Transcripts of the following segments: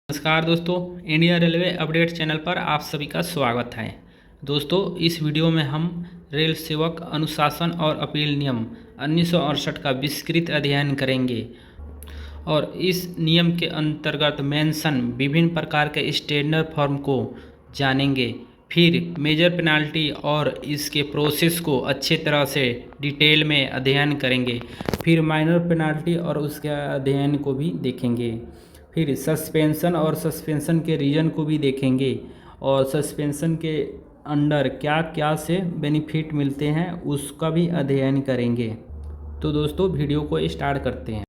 नमस्कार दोस्तों, Indian railway update channel पर आप सभी का स्वागत है। दोस्तों, इस वीडियो में हम रेल सेवक अनुशासन और अपील नियम 1968 का विस्तृत अध्ययन करेंगे और इस नियम के अंतर्गत मेंशन विभिन्न प्रकार के स्टैंडर्ड फॉर्म को जानेंगे। फिर मेजर पेनाल्टी और इसके प्रोसेस को अच्छे तरह से डिटेल में अध्ययन करेंगे। फिर माइनर पेनाल्टी और उसके अध्ययन को भी देखेंगे। फिर सस्पेंशन और सस्पेंशन के रीजन को भी देखेंगे और सस्पेंशन के अंडर क्या क्या से बेनिफिट मिलते हैं उसका भी अध्ययन करेंगे। तो दोस्तों, वीडियो को स्टार्ट करते हैं।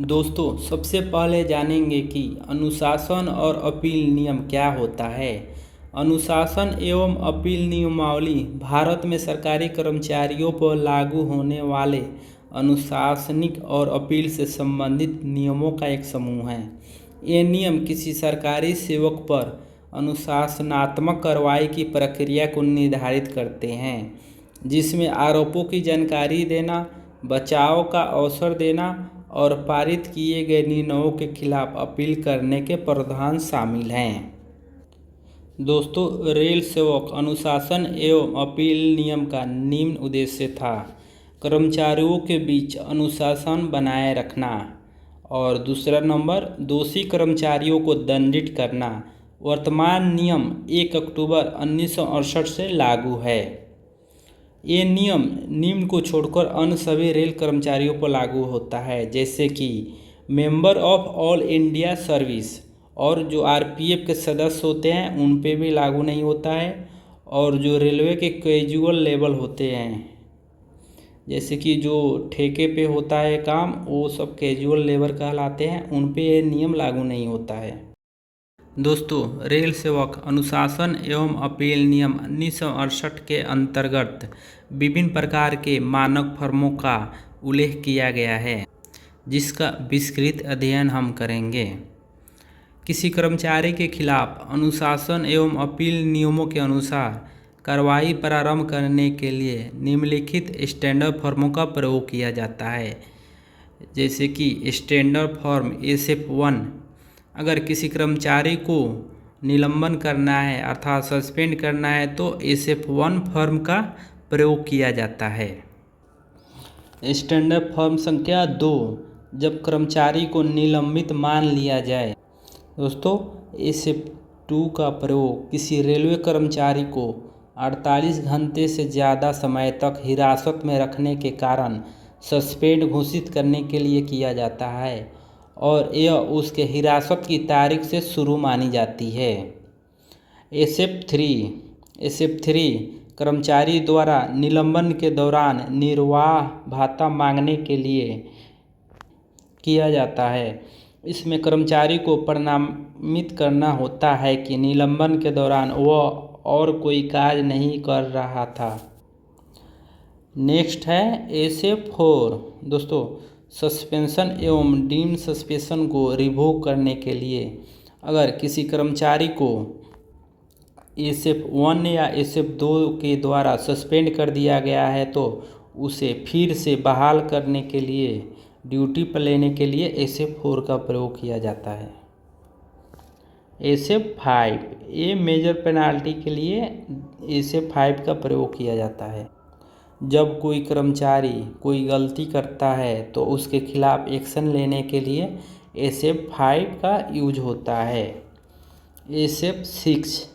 दोस्तों, सबसे पहले जानेंगे कि अनुशासन और अपील नियम क्या होता है। अनुशासन एवं अपील नियमावली भारत में सरकारी कर्मचारियों पर लागू होने वाले अनुशासनिक और अपील से संबंधित नियमों का एक समूह है। ये नियम किसी सरकारी सेवक पर अनुशासनात्मक कार्रवाई की प्रक्रिया को निर्धारित करते हैं, जिसमें आरोपों की जानकारी देना, बचाव का अवसर देना और पारित किए गए निर्णयों के खिलाफ अपील करने के प्रावधान शामिल हैं। दोस्तों, रेल सेवक अनुशासन एवं अपील नियम का निम्न उद्देश्य था: कर्मचारियों के बीच अनुशासन बनाए रखना और दूसरा नंबर, दोषी कर्मचारियों को दंडित करना। वर्तमान नियम 1 अक्टूबर 1968 से लागू है। ये नियम निम्न को छोड़कर अन्य सभी रेल कर्मचारियों पर लागू होता है, जैसे कि member of all India service, और जो आरपीएफ के सदस्य होते हैं उन पे भी लागू नहीं होता है, और जो रेलवे के कैजुअल लेबर होते हैं, जैसे कि जो ठेके पे होता है काम, वो सब कैजुअल लेबर कहलाते हैं, उन पे ये नियम लागू नहीं होता है। दोस्तों, रेल सेवक अनुशासन एवं अपील नियम 1968 के अंतर्गत विभिन्न प्रकार के मानक फर्मों का उल्लेख किया गया है, जिसका विस्तृत अध्ययन हम करेंगे। किसी कर्मचारी के खिलाफ अनुशासन एवं अपील नियमों के अनुसार कार्रवाई प्रारंभ करने के लिए निम्नलिखित स्टैंडर्ड फॉर्मों का प्रयोग किया जाता है, जैसे कि स्टैंडर्ड फॉर्म SF1। अगर किसी कर्मचारी को निलंबन करना है अर्थात सस्पेंड करना है तो SF1 फॉर्म का प्रयोग किया जाता है। स्टैंडर्ड फॉर्म संख्या 2, जब कर्मचारी को निलंबित मान लिया जाए। दोस्तों, SF2 का प्रयोग किसी रेलवे कर्मचारी को 48 घंटे से ज़्यादा समय तक हिरासत में रखने के कारण सस्पेंड घोषित करने के लिए किया जाता है और यह उसके हिरासत की तारीख से शुरू मानी जाती है। SF3 कर्मचारी द्वारा निलंबन के दौरान निर्वाह भत्ता मांगने के लिए किया जाता है। इसमें कर्मचारी को प्रमाणित करना होता है कि निलंबन के दौरान वह और कोई कार्य नहीं कर रहा था। नेक्स्ट है SF4। दोस्तों, सस्पेंशन एवं डीम्ड सस्पेंशन को रिवोक करने के लिए अगर किसी कर्मचारी को SF1 या SF2 के द्वारा सस्पेंड कर दिया गया है तो उसे फिर से बहाल करने के लिए ड्यूटी पर लेने के लिए SF4 का प्रयोग किया जाता है। SF5, ये मेजर पेनाल्टी के लिए SF5 का प्रयोग किया जाता है। जब कोई कर्मचारी कोई गलती करता है तो उसके खिलाफ एक्शन लेने के लिए SF5 का यूज होता है। SF6,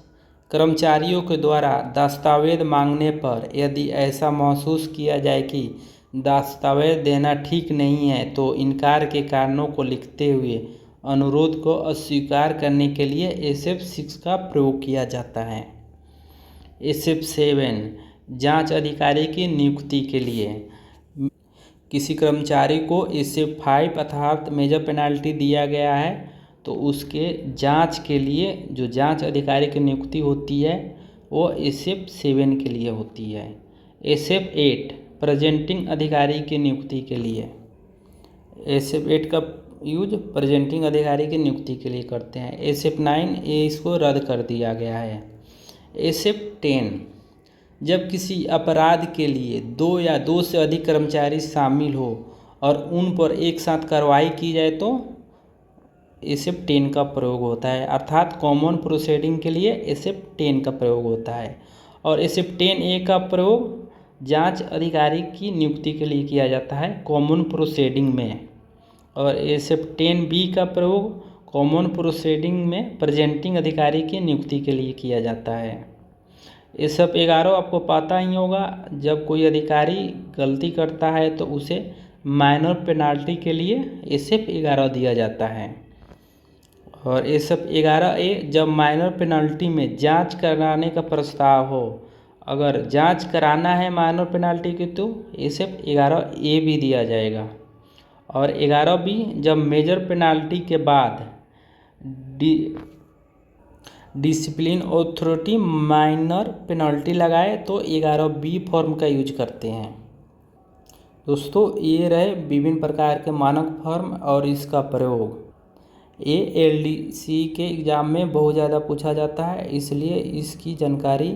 कर्मचारियों के द्वारा दस्तावेज मांगने पर यदि ऐसा महसूस किया जाए कि दस्तावेज देना ठीक नहीं है तो इनकार के कारणों को लिखते हुए अनुरोध को अस्वीकार करने के लिए SF6 का प्रयोग किया जाता है। SF7, जांच अधिकारी की नियुक्ति के लिए किसी कर्मचारी को SF5 अर्थात मेजर पेनाल्टी दिया गया है तो उसके जांच के लिए जो जांच अधिकारी की नियुक्ति होती है वो SF7 के लिए होती है। SF8, प्रेजेंटिंग अधिकारी की नियुक्ति के लिए। SF8 का यूज प्रेजेंटिंग अधिकारी की नियुक्ति के लिए करते हैं। SF9, ये इसको रद्द कर दिया गया है। SF10, जब किसी अपराध के लिए 2 या 2 से अधिक कर्मचारी शामिल हो और उन पर एक साथ कार्रवाई की जाए तो SF 10 का प्रयोग होता है, अर्थात कॉमन प्रोसीडिंग के लिए SF 10 का प्रयोग होता है। और SF 10A का प्रयोग जांच अधिकारी की नियुक्ति के लिए किया जाता है कॉमन प्रोसीडिंग में। और SF 10B का प्रयोग कॉमन प्रोसीडिंग में प्रेजेंटिंग अधिकारी की नियुक्ति के लिए किया जाता है। SF 11 आपको पता ही होगा, जब कोई अधिकारी गलती करता है तो उसे माइनर पेनाल्टी के लिए SF 11 दिया जाता है। और SF 11A जब माइनर पेनाल्टी में जांच कराने का प्रस्ताव हो, अगर जांच कराना है माइनर पेनाल्टी की तो SF 11A भी दिया जाएगा। और 11B जब मेजर पेनाल्टी के बाद डिसिप्लिन अथॉरिटी माइनर पेनाल्टी लगाए तो 11B फॉर्म का यूज करते हैं। दोस्तों, ये रहे विभिन्न प्रकार के मानक फॉर्म और इसका प्रयोग। ये LDC के एग्ज़ाम में बहुत ज़्यादा पूछा जाता है, इसलिए इसकी जानकारी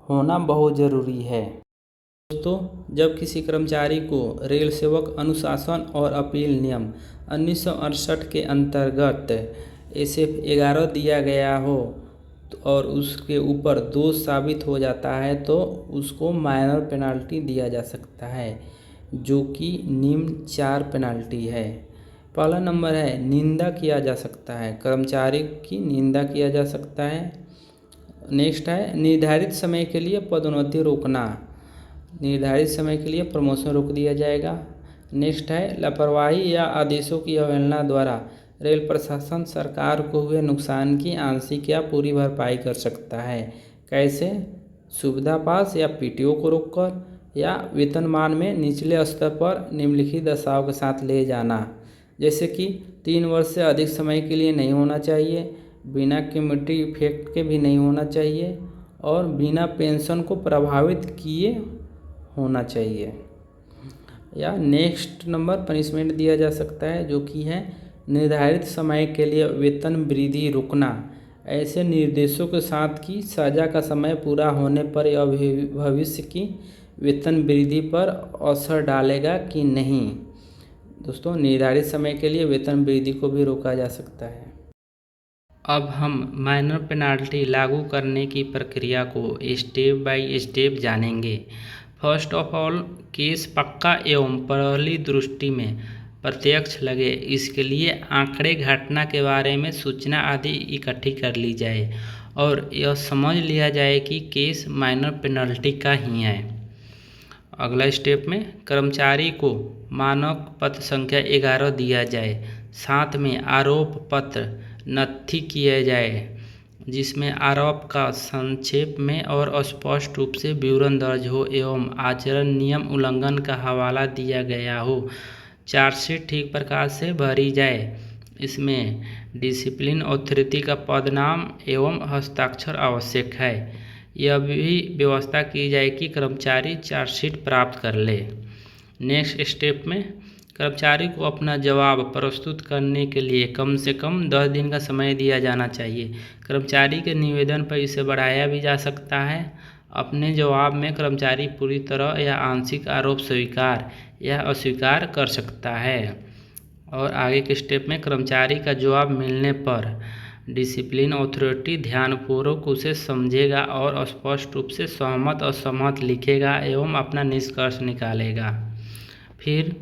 होना बहुत ज़रूरी है। दोस्तों, जब किसी कर्मचारी को रेल सेवक अनुशासन और अपील नियम 1968 के अंतर्गत SF 11 दिया गया हो और उसके ऊपर दोष साबित हो जाता है तो उसको माइनर पेनाल्टी दिया जा सकता है, जो कि निम्न 4 पेनाल्टी है। पहला नंबर है निंदा किया जा सकता है, कर्मचारी की निंदा किया जा सकता है। नेक्स्ट है निर्धारित समय के लिए पदोन्नति रोकना, निर्धारित समय के लिए प्रमोशन रोक दिया जाएगा। नेक्स्ट है लापरवाही या आदेशों की अवहेलना द्वारा रेल प्रशासन सरकार को हुए नुकसान की आंशिक या पूरी भरपाई कर सकता है। कैसे? सुविधा पास या PTO को रोककर या वेतनमान में निचले स्तर पर निम्नलिखित दशाओं के साथ ले जाना, जैसे कि 3 वर्ष से अधिक समय के लिए नहीं होना चाहिए, बिना क्यूमुलेटिव इफेक्ट के भी नहीं होना चाहिए और बिना पेंशन को प्रभावित किए होना चाहिए। या नेक्स्ट नंबर पनिशमेंट दिया जा सकता है, जो कि है निर्धारित समय के लिए वेतन वृद्धि रोकना, ऐसे निर्देशों के साथ कि सजा का समय पूरा होने पर यह भविष्य की वेतन वृद्धि पर असर डालेगा कि नहीं। दोस्तों, निर्धारित समय के लिए वेतन वृद्धि को भी रोका जा सकता है। अब हम माइनर पेनाल्टी लागू करने की प्रक्रिया को स्टेप बाय स्टेप जानेंगे। फर्स्ट ऑफ ऑल, केस पक्का एवं पहली दृष्टि में प्रत्यक्ष लगे, इसके लिए आंकड़े घटना के बारे में सूचना आदि इकट्ठी कर ली जाए और यह समझ लिया जाए कि केस माइनर पेनल्टी का ही है। अगला स्टेप में कर्मचारी को मानक पत्र संख्या 11 दिया जाए, साथ में आरोप पत्र नत्थी किया जाए जिसमें आरोप का संक्षेप में और स्पष्ट रूप से विवरण दर्ज हो एवं आचरण नियम उल्लंघन का हवाला दिया गया हो। चार्जशीट ठीक प्रकार से भरी जाए, इसमें डिसिप्लिन अथॉरिटी का पद नाम एवं हस्ताक्षर आवश्यक है। यह भी व्यवस्था की जाए कि कर्मचारी चार्जशीट प्राप्त कर ले। नेक्स्ट स्टेप में कर्मचारी को अपना जवाब प्रस्तुत करने के लिए कम से कम 10 दिन का समय दिया जाना चाहिए। कर्मचारी के निवेदन पर इसे बढ़ाया भी जा सकता है। अपने जवाब में कर्मचारी पूरी तरह या आंशिक आरोप स्वीकार या अस्वीकार कर सकता है। और आगे के स्टेप में कर्मचारी का जवाब मिलने पर डिसिप्लिन अथॉरिटी ध्यानपूर्वक उसे समझेगा और स्पष्ट रूप से सहमत असहमत लिखेगा एवं अपना निष्कर्ष निकालेगा। फिर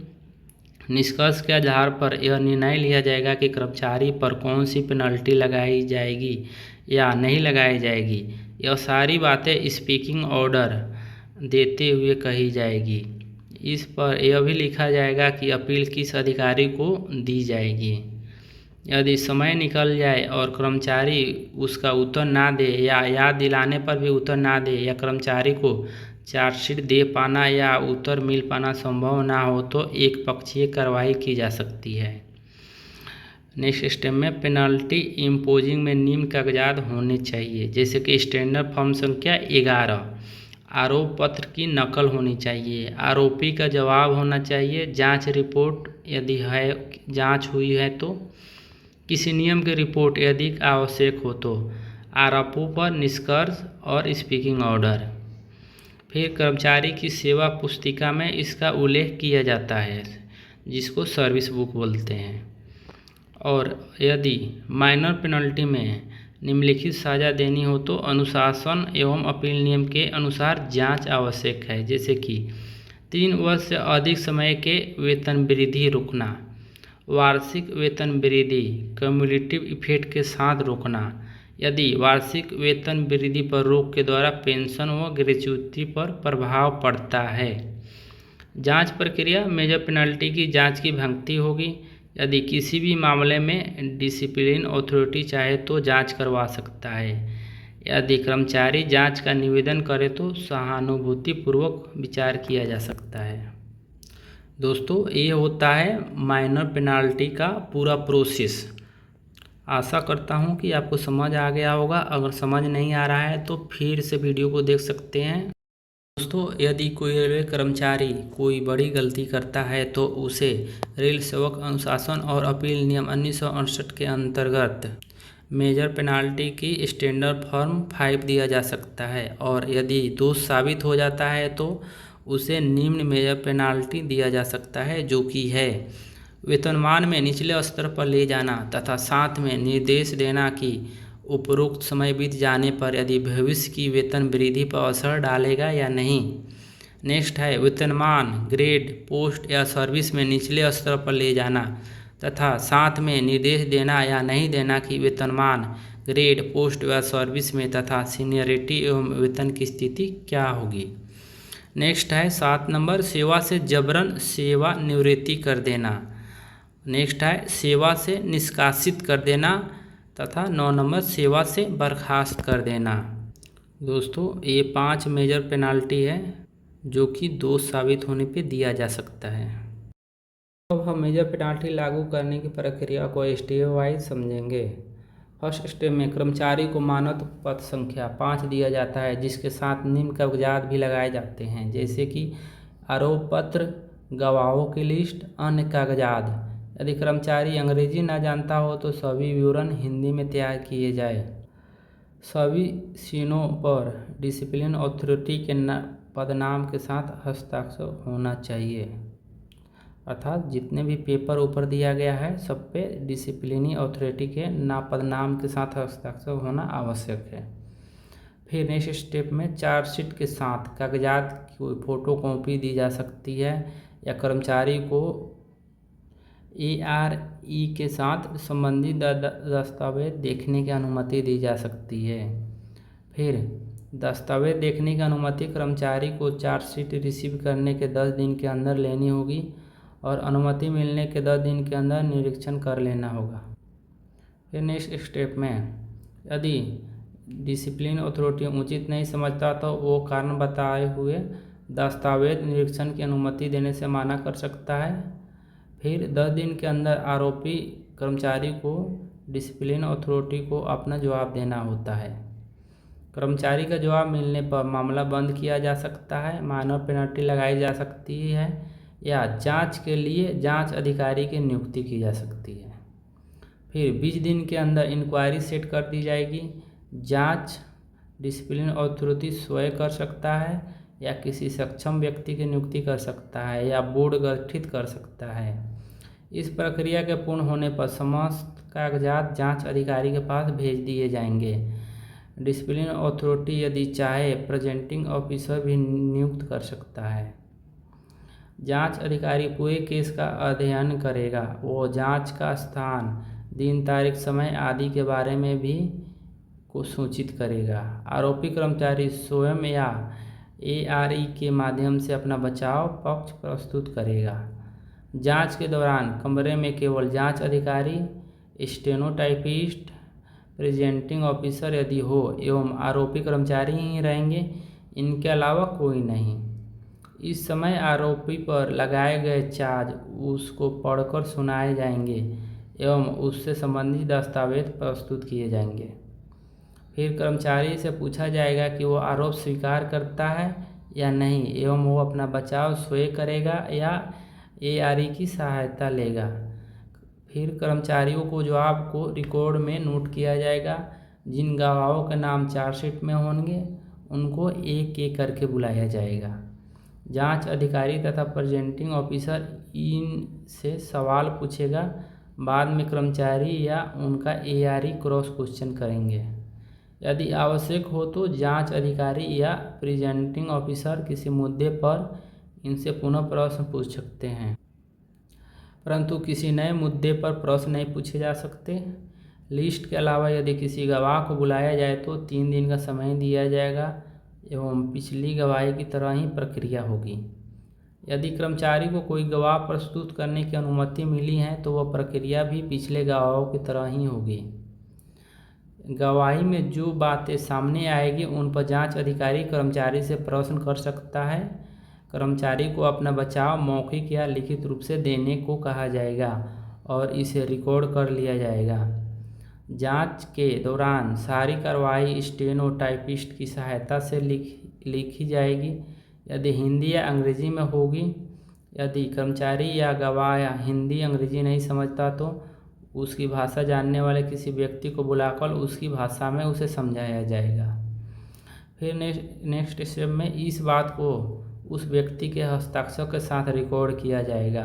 निष्कर्ष के आधार पर यह निर्णय लिया जाएगा कि कर्मचारी पर कौन सी पेनल्टी लगाई जाएगी या नहीं लगाई जाएगी। यह सारी बातें स्पीकिंग ऑर्डर देते हुए कही जाएगी। इस पर यह भी लिखा जाएगा कि अपील किस अधिकारी को दी जाएगी। यदि समय निकल जाए और कर्मचारी उसका उत्तर ना दे या याद दिलाने पर भी उत्तर ना दे या कर्मचारी को चार्जशीट दे पाना या उत्तर मिल पाना संभव ना हो तो एक पक्षीय कार्रवाई की जा सकती है। नेक्स्ट स्टेप में पेनल्टी इम्पोजिंग में निम्न कागजात होने चाहिए, जैसे कि स्टैंडर्ड फॉर्म संख्या 11, आरोप पत्र की नकल होनी चाहिए, आरोपी का जवाब होना चाहिए, जांच रिपोर्ट यदि है जांच हुई है तो, किसी नियम की रिपोर्ट यदि आवश्यक हो तो, आरोपों पर निष्कर्ष और स्पीकिंग ऑर्डर। फिर कर्मचारी की सेवा पुस्तिका में इसका उल्लेख किया जाता है, जिसको सर्विस बुक बोलते हैं। और यदि माइनर पेनल्टी में निम्नलिखित सजा देनी हो तो अनुशासन एवं अपील नियम के अनुसार जांच आवश्यक है, जैसे कि 3 वर्ष से अधिक समय के वेतन वृद्धि रोकना, वार्षिक वेतन वृद्धि क्यूमुलेटिव इफेक्ट के साथ रोकना, यदि वार्षिक वेतन वृद्धि पर रोक के द्वारा पेंशन व ग्रेच्युटी पर प्रभाव पड़ता है। जांच प्रक्रिया मेजर पेनल्टी की जांच की भंगति होगी। यदि किसी भी मामले में डिसिप्लिन अथॉरिटी चाहे तो जांच करवा सकता है। यदि कर्मचारी जांच का निवेदन करे तो सहानुभूतिपूर्वक विचार किया जा सकता है। दोस्तों, ये होता है माइनर पेनल्टी का पूरा प्रोसेस। आशा करता हूँ कि आपको समझ आ गया होगा। अगर समझ नहीं आ रहा है तो फिर से वीडियो को देख सकते हैं। दोस्तों, यदि कोई रेलवे कर्मचारी कोई बड़ी गलती करता है तो उसे रेल सेवक अनुशासन और अपील नियम 1968 के अंतर्गत मेजर पेनाल्टी की स्टैंडर्ड फॉर्म 5 दिया जा सकता है, और यदि दोष साबित हो जाता है तो उसे निम्न मेजर पेनाल्टी दिया जा सकता है, जो कि है वेतनमान में निचले स्तर पर ले जाना तथा साथ में निर्देश देना कि उपरोक्त समय बीत जाने पर यदि भविष्य की वेतन वृद्धि पर असर डालेगा या नहीं। नेक्स्ट है वेतनमान, ग्रेड, पोस्ट या सर्विस में निचले स्तर पर ले जाना तथा साथ में निर्देश देना या नहीं देना कि वेतनमान, ग्रेड, पोस्ट या सर्विस में तथा सीनियरिटी एवं वेतन की स्थिति क्या होगी। नेक्स्ट है 7 नंबर सेवा से जबरन सेवा निवृत्ति कर देना। नेक्स्ट है सेवा से निष्कासित कर देना तथा 9 नंबर सेवा से बर्खास्त कर देना। दोस्तों, ये 5 मेजर पेनाल्टी है जो कि दोष साबित होने पे दिया जा सकता है। अब हम मेजर पेनाल्टी लागू करने की प्रक्रिया को स्टेप वाइज समझेंगे। फर्स्ट स्टेप में कर्मचारी को मानद पत्र संख्या 5 दिया जाता है, जिसके साथ निम्न कागजात भी लगाए जाते हैं, जैसे कि आरोप पत्र, गवाहों की लिस्ट, अन्य कागजात। यदि कर्मचारी अंग्रेजी न जानता हो तो सभी विवरण हिंदी में तैयार किए जाए। सभी सीनों पर डिसिप्लिन अथॉरिटी के पदनाम के साथ हस्ताक्षर होना चाहिए, अर्थात जितने भी पेपर ऊपर दिया गया है सब पे डिसिप्लिनी अथॉरिटी के पदनाम के साथ हस्ताक्षर होना आवश्यक है। फिर नेक्स्ट स्टेप में चार्जशीट के साथ कागजात की फ़ोटो कॉपी दी जा सकती है या कर्मचारी को ARE के साथ संबंधित दस्तावेज देखने की अनुमति दी जा सकती है। फिर दस्तावेज देखने की अनुमति कर्मचारी को चार्जशीट रिसीव करने के 10 दिन के अंदर लेनी होगी और अनुमति मिलने के 10 दिन के अंदर निरीक्षण कर लेना होगा। फिर नेक्स्ट स्टेप में यदि डिसिप्लिन अथॉरिटी उचित नहीं समझता तो वो कारण बताए हुए दस्तावेज निरीक्षण की अनुमति देने से मना कर सकता है। फिर 10 दिन के अंदर आरोपी कर्मचारी को डिसिप्लिन अथॉरिटी को अपना जवाब देना होता है। कर्मचारी का जवाब मिलने पर मामला बंद किया जा सकता है, माइनर पेनल्टी लगाई जा सकती है या जांच के लिए जांच अधिकारी की नियुक्ति की जा सकती है। फिर 20 दिन के अंदर इंक्वायरी सेट कर दी जाएगी। जांच डिसिप्लिन अथॉरिटी स्वयं कर सकता है या किसी सक्षम व्यक्ति की नियुक्ति कर सकता है या बोर्ड गठित कर सकता है। इस प्रक्रिया के पूर्ण होने पर समस्त कागजात जांच अधिकारी के पास भेज दिए जाएंगे। डिसिप्लिन अथॉरिटी यदि चाहे प्रेजेंटिंग ऑफिसर भी नियुक्त कर सकता है। जांच अधिकारी पूरे केस का अध्ययन करेगा। वो जांच का स्थान, दिन, तारीख, समय आदि के बारे में भी को सूचित करेगा। आरोपी कर्मचारी स्वयं या ARE के माध्यम से अपना बचाव पक्ष प्रस्तुत करेगा। जांच के दौरान कमरे में केवल जांच अधिकारी, स्टेनोटाइपिस्ट, प्रेजेंटिंग ऑफिसर यदि हो एवं आरोपी कर्मचारी ही रहेंगे, इनके अलावा कोई नहीं। इस समय आरोपी पर लगाए गए चार्ज उसको पढ़कर सुनाए जाएंगे एवं उससे संबंधित दस्तावेज प्रस्तुत किए जाएंगे। फिर कर्मचारी से पूछा जाएगा कि वो आरोप स्वीकार करता है या नहीं एवं वो अपना बचाव स्वयं करेगा या ARE की सहायता लेगा। फिर कर्मचारियों को जवाब को रिकॉर्ड में नोट किया जाएगा। जिन गवाहों के नाम चार्जशीट में होंगे उनको एक एक करके बुलाया जाएगा। जांच अधिकारी तथा प्रेजेंटिंग ऑफिसर इन से सवाल पूछेगा बाद में कर्मचारी या उनका एआरई क्रॉस क्वेश्चन करेंगे। यदि आवश्यक हो तो जांच अधिकारी या प्रिजाइडिंग ऑफिसर किसी मुद्दे पर इनसे पुनः प्रश्न पूछ सकते हैं, परंतु किसी नए मुद्दे पर प्रश्न नहीं पूछे जा सकते। लिस्ट के अलावा यदि किसी गवाह को बुलाया जाए तो 3 दिन का समय दिया जाएगा एवं पिछली गवाही की तरह ही प्रक्रिया होगी। यदि कर्मचारी को कोई गवाह प्रस्तुत करने की अनुमति मिली है तो वह प्रक्रिया भी पिछले गवाहों की तरह ही होगी। गवाही में जो बातें सामने आएगी उन पर जांच अधिकारी कर्मचारी से प्रश्न कर सकता है। कर्मचारी को अपना बचाव मौखिक या लिखित रूप से देने को कहा जाएगा और इसे रिकॉर्ड कर लिया जाएगा। जांच के दौरान सारी कार्रवाई स्टेनोटाइपिस्ट की सहायता से लिखी जाएगी। यदि हिंदी या अंग्रेजी में होगी, यदि कर्मचारी या गवाह हिंदी अंग्रेजी नहीं समझता तो उसकी भाषा जानने वाले किसी व्यक्ति को बुलाकर उसकी भाषा में उसे समझाया जाएगा। फिर नेक्स्ट स्टेप में इस बात को उस व्यक्ति के हस्ताक्षर के साथ रिकॉर्ड किया जाएगा।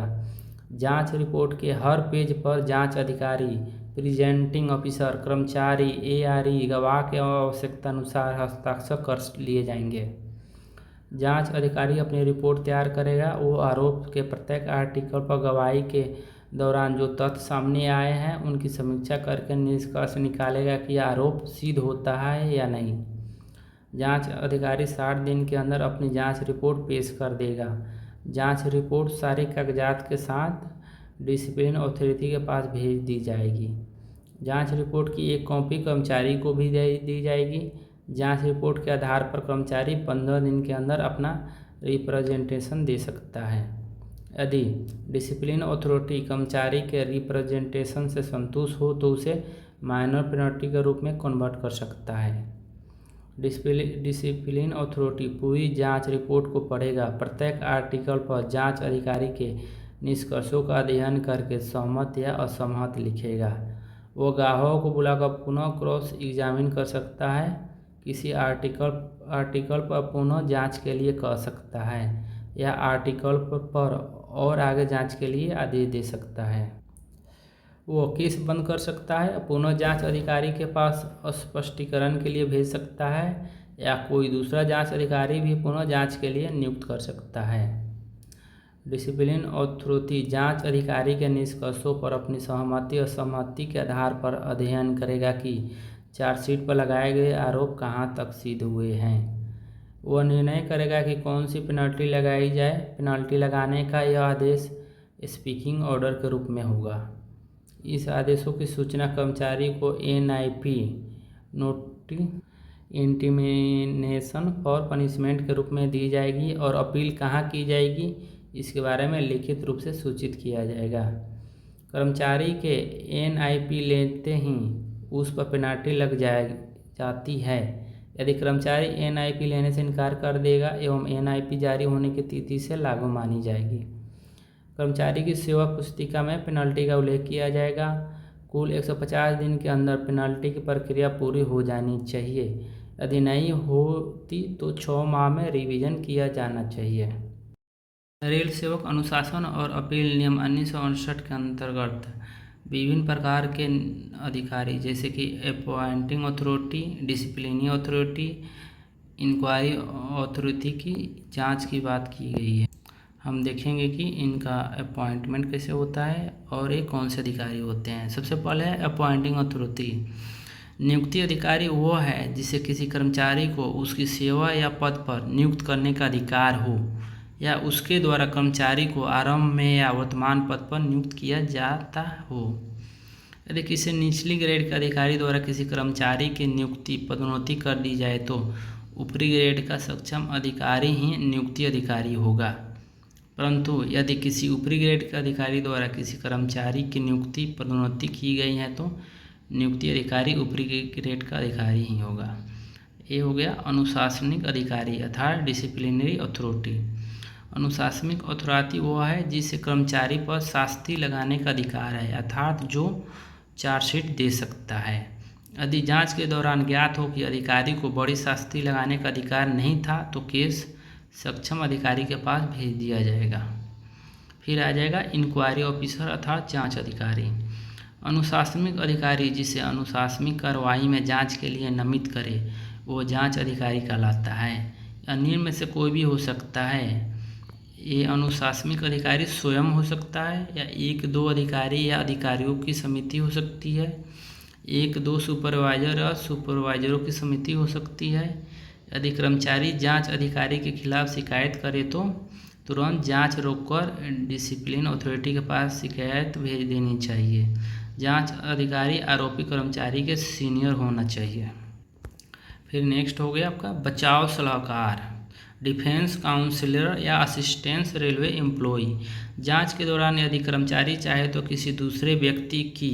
जांच रिपोर्ट के हर पेज पर जांच अधिकारी, प्रिजाइडिंग ऑफिसर, कर्मचारी, एआरई, गवाह के आवश्यकता अनुसार हस्ताक्षर कर लिए जाएंगे। जांच अधिकारी अपनी रिपोर्ट तैयार करेगा। वो आरोप के प्रत्येक आर्टिकल पर गवाही के दौरान जो तथ्य सामने आए हैं उनकी समीक्षा करके निष्कर्ष निकालेगा कि आरोप सिद्ध होता है या नहीं। जांच अधिकारी 60 दिन के अंदर अपनी जांच रिपोर्ट पेश कर देगा। जांच रिपोर्ट सारे कागजात के साथ डिसिप्लिन अथॉरिटी के पास भेज दी जाएगी। जांच रिपोर्ट की एक कॉपी कर्मचारी को भी दी जाएगी। जांच रिपोर्ट के आधार पर कर्मचारी 15 दिन के अंदर अपना रिप्रेजेंटेशन दे सकता है। यदि डिसिप्लिन अथॉरिटी कर्मचारी के रिप्रेजेंटेशन से संतुष्ट हो तो उसे माइनर पेनल्टी के रूप में कन्वर्ट कर सकता है। डिसिप्लिन अथॉरिटी पूरी जांच रिपोर्ट को पढ़ेगा। प्रत्येक आर्टिकल पर जांच अधिकारी के निष्कर्षों का अध्ययन करके सहमत या असहमत लिखेगा। वो गवाहों को बुलाकर पुनः क्रॉस एग्जामिन कर सकता है, किसी आर्टिकल पर पुनः जांच के लिए कह सकता है या आर्टिकल पर और आगे जांच के लिए आदेश दे सकता है। वो केस बंद कर सकता है, पुनः जांच अधिकारी के पास स्पष्टीकरण के लिए भेज सकता है या कोई दूसरा जांच अधिकारी भी पुनः जांच के लिए नियुक्त कर सकता है। डिसिप्लिन अथॉरिटी जांच अधिकारी के निष्कर्षों पर अपनी सहमति और असहमति के आधार पर अध्ययन करेगा कि चार्जशीट पर लगाए गए आरोप कहां तक सिद्ध हुए हैं। वह निर्णय करेगा कि कौन सी पेनल्टी लगाई जाए। पेनल्टी लगाने का यह आदेश स्पीकिंग ऑर्डर के रूप में होगा। इस आदेशों की सूचना कर्मचारी को NIP इंटीमेशन फॉर पनिशमेंट के रूप में दी जाएगी और अपील कहाँ की जाएगी इसके बारे में लिखित रूप से सूचित किया जाएगा। कर्मचारी के NIP लेते ही उस पर पेनल्टी लग जाती है। यदि कर्मचारी NIP लेने से इनकार कर देगा एवं NIP जारी होने की तिथि से लागू मानी जाएगी। कर्मचारी की सेवा पुस्तिका में पेनल्टी का उल्लेख किया जाएगा। कुल 150 दिन के अंदर पेनल्टी की प्रक्रिया पूरी हो जानी चाहिए। यदि नहीं होती तो 6 माह में रिवीजन किया जाना चाहिए। रेल सेवक अनुशासन और अपील नियम 1968 के अंतर्गत विभिन्न प्रकार के अधिकारी जैसे कि appointing authority, disciplinary authority, inquiry authority की जांच की बात की गई है। हम देखेंगे कि इनका अपॉइंटमेंट कैसे होता है और ये कौन से अधिकारी होते हैं। सबसे पहले है अपॉइंटिंग अथॉरिटी। नियुक्ति अधिकारी वो है जिसे किसी कर्मचारी को उसकी सेवा या पद पर नियुक्त करने का अधिकार हो या उसके द्वारा कर्मचारी को आरंभ में या वर्तमान पद पर नियुक्त किया जाता हो। यदि किसी निचली ग्रेड के अधिकारी द्वारा किसी कर्मचारी की नियुक्ति पदोन्नति कर दी जाए तो ऊपरी ग्रेड का सक्षम अधिकारी ही नियुक्ति अधिकारी होगा, परंतु यदि किसी ऊपरी ग्रेड के अधिकारी द्वारा किसी कर्मचारी की नियुक्ति पदोन्नति की गई है तो नियुक्ति अधिकारी ऊपरी ग्रेड का अधिकारी ही होगा। ये हो गया अनुशासनिक अधिकारी अर्थात डिसिप्लिनरी अथॉरिटी। अनुशासनिक अथॉरिटी वो है जिसे कर्मचारी पर शास्ति लगाने का अधिकार है अर्थात जो चार्जशीट दे सकता है। यदि जांच के दौरान ज्ञात हो कि अधिकारी को बड़ी शास्ति लगाने का अधिकार नहीं था तो केस सक्षम अधिकारी के पास भेज दिया जाएगा। फिर आ जाएगा इंक्वायरी ऑफिसर अर्थात जांच अधिकारी। अनुशासनिक अधिकारी जिसे अनुशासनिक कार्रवाई में जांच के लिए नामित करे वो जांच अधिकारी कहलाता है। अन्य में से कोई भी हो सकता है। ये अनुशासनिक अधिकारी स्वयं हो सकता है या एक दो अधिकारी या अधिकारियों की समिति हो सकती है, एक दो सुपरवाइजर या सुपरवाइजरों की समिति हो सकती है। यदि कर्मचारी जांच अधिकारी के खिलाफ शिकायत करे तो तुरंत जांच रोककर डिसिप्लिन अथॉरिटी के पास शिकायत भेज देनी चाहिए। जांच अधिकारी आरोपी कर्मचारी के सीनियर होना चाहिए। फिर नेक्स्ट हो गया आपका बचाव सलाहकार, डिफेंस काउंसलर या असिस्टेंस रेलवे एम्प्लॉय। जांच के दौरान यदि कर्मचारी चाहे तो किसी दूसरे व्यक्ति की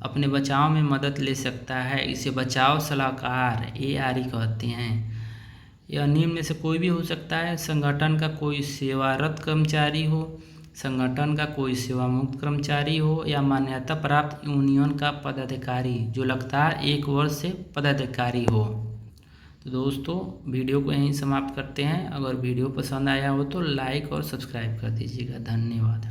अपने बचाव में मदद ले सकता है। इसे बचाव सलाहकार ARE कहते हैं। यह निम्न में से कोई भी हो सकता है। संगठन का कोई सेवारत कर्मचारी हो, संगठन का कोई सेवामुक्त कर्मचारी हो या मान्यता प्राप्त यूनियन का पदाधिकारी जो लगातार 1 वर्ष से पदाधिकारी हो। तो दोस्तों वीडियो को यहीं समाप्त करते हैं। अगर वीडियो पसंद आया हो तो लाइक और सब्सक्राइब कर दीजिएगा। धन्यवाद।